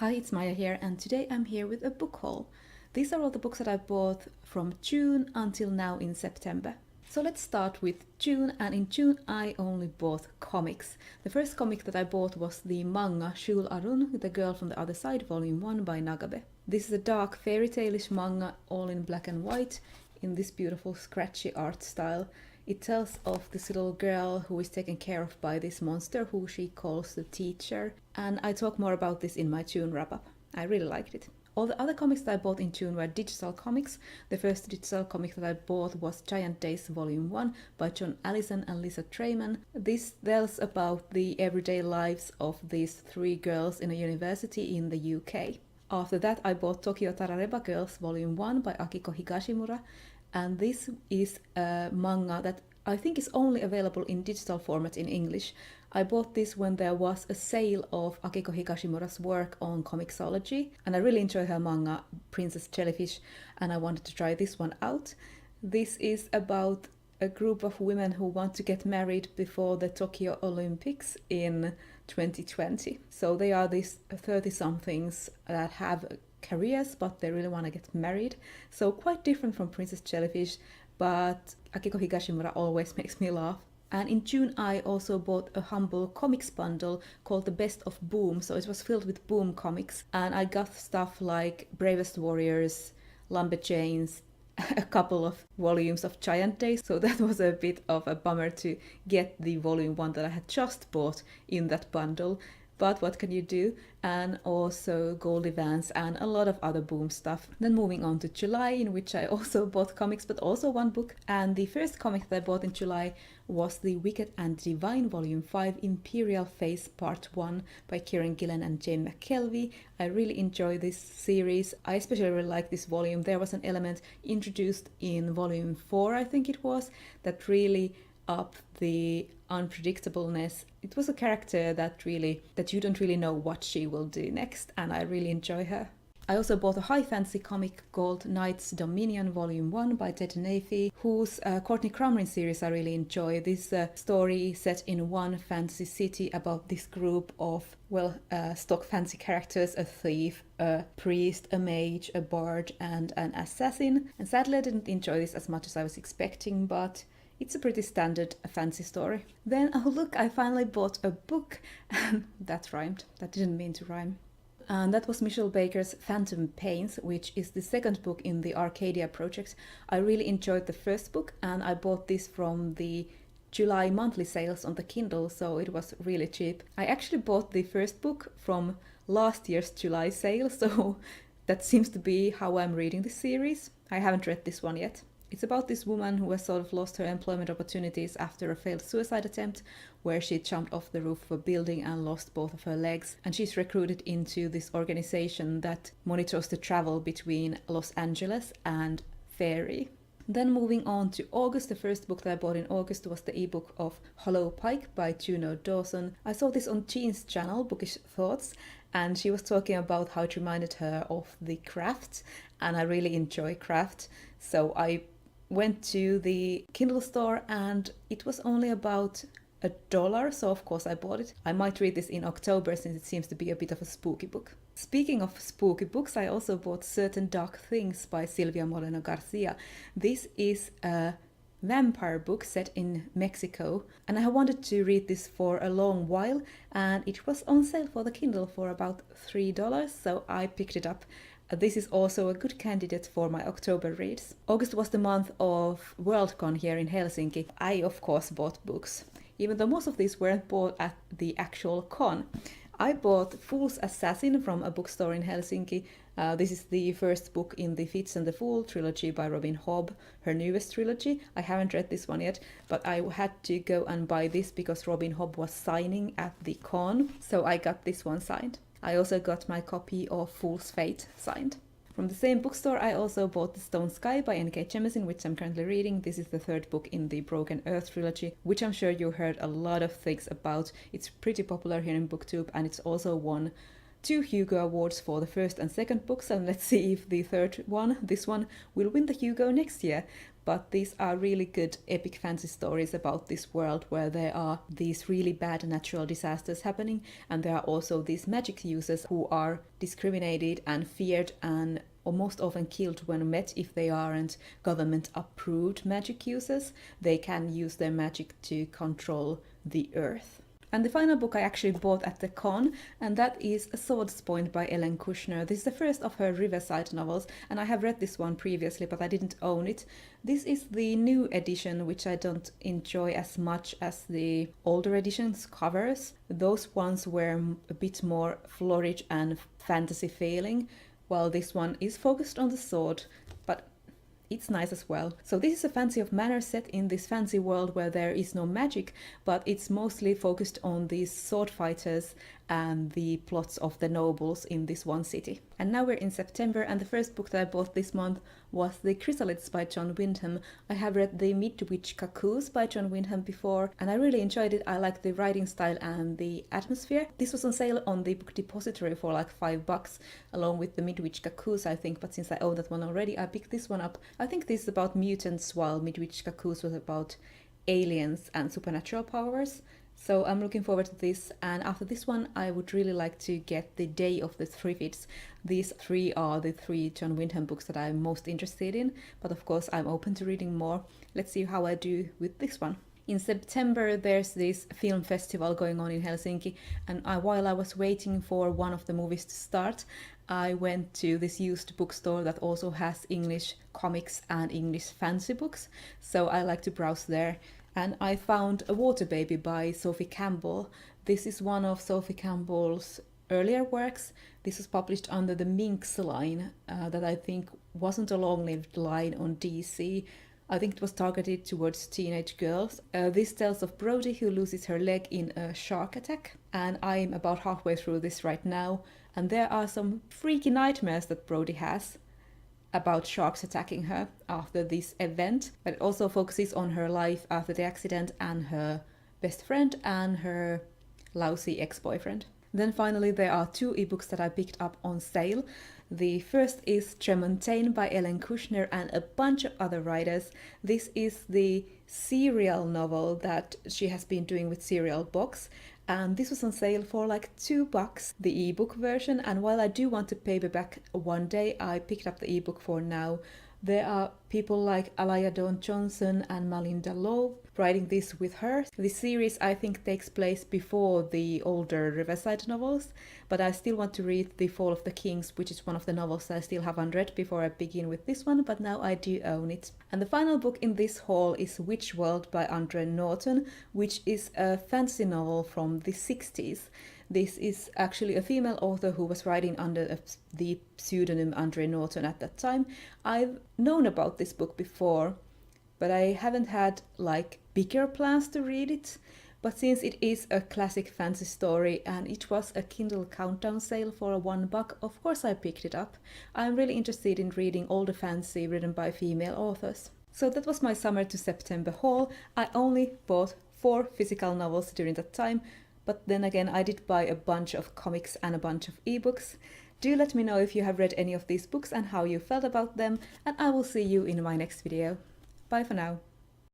Hi, it's Maija here, and today I'm here with a book haul. These are all the books that I bought from June until now in September. So let's start with June, and in June I only bought comics. The first comic that I bought was the manga Shul Arun, The Girl from the Other Side, Volume 1 by Nagabe. This is a dark fairy tale-ish manga, all in black and white, in this beautiful scratchy art style. It tells of this little girl who is taken care of by this monster who she calls the teacher, and I talk more about this in my June wrap-up. I really liked it. All the other comics that I bought in June were digital comics. The first digital comic that I bought was Giant Days Volume 1 by John Allison and Lisa Treyman. This tells about the everyday lives of these three girls in a university in the UK. After that I bought Tokyo Tarareba Girls Volume 1 by Akiko Higashimura, and this is a manga that I think is only available in digital format in English. I bought this when there was a sale of Akiko Higashimura's work on Comixology, and I really enjoy her manga Princess Jellyfish, and I wanted to try this one out. This is about a group of women who want to get married before the Tokyo Olympics in 2020. So they are these 30-somethings that have careers, but they really want to get married. So quite different from Princess Jellyfish, but Akiko Higashimura always makes me laugh. And in June I also bought a humble comics bundle called The Best of Boom, so it was filled with Boom comics, and I got stuff like Bravest Warriors, Lumberjanes, a couple of volumes of Giant Days, so that was a bit of a bummer to get the volume 1 that I had just bought in that bundle. But what can you do? And also Goldie Vance and a lot of other Boom stuff. Then moving on to July, in which I also bought comics, but also one book. And the first comic that I bought in July was The Wicked and Divine Volume 5 Imperial Phase Part 1 by Kieran Gillen and Jane McKelvey. I really enjoy this series. I especially really like this volume. There was an element introduced in Volume 4, I think it was, that really up the unpredictableness. It was a character that you don't really know what she will do next, and I really enjoy her. I also bought a high fantasy comic called Knight's Dominion Volume 1 by Ted Nafee, whose Courtney Crumrin series I really enjoy. This story set in one fantasy city about this group of, stock fantasy characters: a thief, a priest, a mage, a bard, and an assassin. And sadly I didn't enjoy this as much as I was expecting, but it's a pretty standard fantasy story. Then, oh look, I finally bought a book. That rhymed. That didn't mean to rhyme. And that was Michelle Baker's Phantom Pains, which is the second book in the Arcadia project. I really enjoyed the first book, and I bought this from the July monthly sales on the Kindle, so it was really cheap. I actually bought the first book from last year's July sale, so that seems to be how I'm reading this series. I haven't read this one yet. It's about this woman who has sort of lost her employment opportunities after a failed suicide attempt, where she jumped off the roof of a building and lost both of her legs. And she's recruited into this organization that monitors the travel between Los Angeles and Fairy. Then moving on to August, the first book that I bought in August was the ebook of Hollow Pike by Juno Dawson. I saw this on Jean's channel, Bookish Thoughts, and she was talking about how it reminded her of The Craft, and I really enjoy Craft. So I went to the Kindle store and it was only about $1, so of course I bought it. I might read this in October since it seems to be a bit of a spooky book. Speaking of spooky books, I also bought Certain Dark Things by Silvia Moreno Garcia. This is a vampire book set in Mexico, and I wanted to read this for a long while, and it was on sale for the Kindle for about $3, so I picked it up. This is also a good candidate for my October reads. August was the month of Worldcon here in Helsinki. I of course bought books, even though most of these weren't bought at the actual con. I bought Fool's Assassin from a bookstore in Helsinki. This is the first book in the Fitz and the Fool trilogy by Robin Hobb, her newest trilogy. I haven't read this one yet, but I had to go and buy this because Robin Hobb was signing at the con, so I got this one signed. I also got my copy of Fool's Fate signed. From the same bookstore, I also bought The Stone Sky by N.K. Jemisin, which I'm currently reading. This is the third book in the Broken Earth trilogy, which I'm sure you heard a lot of things about. It's pretty popular here in BookTube, and it's also won 2 Hugo Awards for the first and second books, and let's see if the third one, this one, will win the Hugo next year. but these are really good epic fantasy stories about this world where there are these really bad natural disasters happening, and there are also these magic users who are discriminated and feared and or most often killed when met if they aren't government approved magic users. They can use their magic to control the earth. And the final book I actually bought at the con, and that is A Sword's Point by Ellen Kushner. This is the first of her Riverside novels, and I have read this one previously, but I didn't own it. This is the new edition, which I don't enjoy as much as the older edition's covers. Those ones were a bit more florid and fantasy feeling, while this one is focused on the sword, but it's nice as well. So this is a fantasy of manor set in this fancy world where there is no magic, but it's mostly focused on these sword fighters and the plots of the nobles in this one city. And now we're in September, and the first book that I bought this month was The Chrysalids by John Wyndham. I have read The Midwich Cuckoos by John Wyndham before, and I really enjoyed it. I like the writing style and the atmosphere. This was on sale on the Book Depository for like $5, along with The Midwich Cuckoos, I think, but since I own that one already, I picked this one up. I think this is about mutants, while Midwich Cuckoos was about aliens and supernatural powers. So I'm looking forward to this, and after this one I would really like to get The Day of the Triffids. These three are the three John Wyndham books that I'm most interested in, but of course I'm open to reading more. Let's see how I do with this one. In September there's this film festival going on in Helsinki, and while I was waiting for one of the movies to start, I went to this used bookstore that also has English comics and English fantasy books, so I like to browse there. And I found A Water Baby by Sophie Campbell. This is one of Sophie Campbell's earlier works. This was published under the Minx line that I think wasn't a long-lived line on DC. I think it was targeted towards teenage girls. This tells of Brody who loses her leg in a shark attack, and I'm about halfway through this right now, and there are some freaky nightmares that Brody has about sharks attacking her after this event, but it also focuses on her life after the accident and her best friend and her lousy ex-boyfriend. Then finally there are two ebooks that I picked up on sale. The first is Tremontaine by Ellen Kushner and a bunch of other writers. This is the serial novel that she has been doing with Serial Box, and this was on sale for like $2, the ebook version, and while I do want to paperback one day, I picked up the ebook for now. There are people like Alaya Dawn Johnson and Malinda Lowe writing this with her. This series I think takes place before the older Riverside novels, but I still want to read The Fall of the Kings, which is one of the novels I still haven't read before I begin with this one, but now I do own it. And the final book in this haul is Witch World by Andre Norton, which is a fantasy novel from the 60s. This is actually a female author who was writing under the pseudonym Andre Norton at that time. I've known about this book before, but I haven't had like bigger plans to read it. But since it is a classic fantasy story and it was a Kindle countdown sale for $1, of course I picked it up. I'm really interested in reading older fantasy written by female authors. So that was my summer to September haul. I only bought 4 physical novels during that time, but then again I did buy a bunch of comics and a bunch of ebooks. Do let me know if you have read any of these books and how you felt about them, and I will see you in my next video. Bye for now.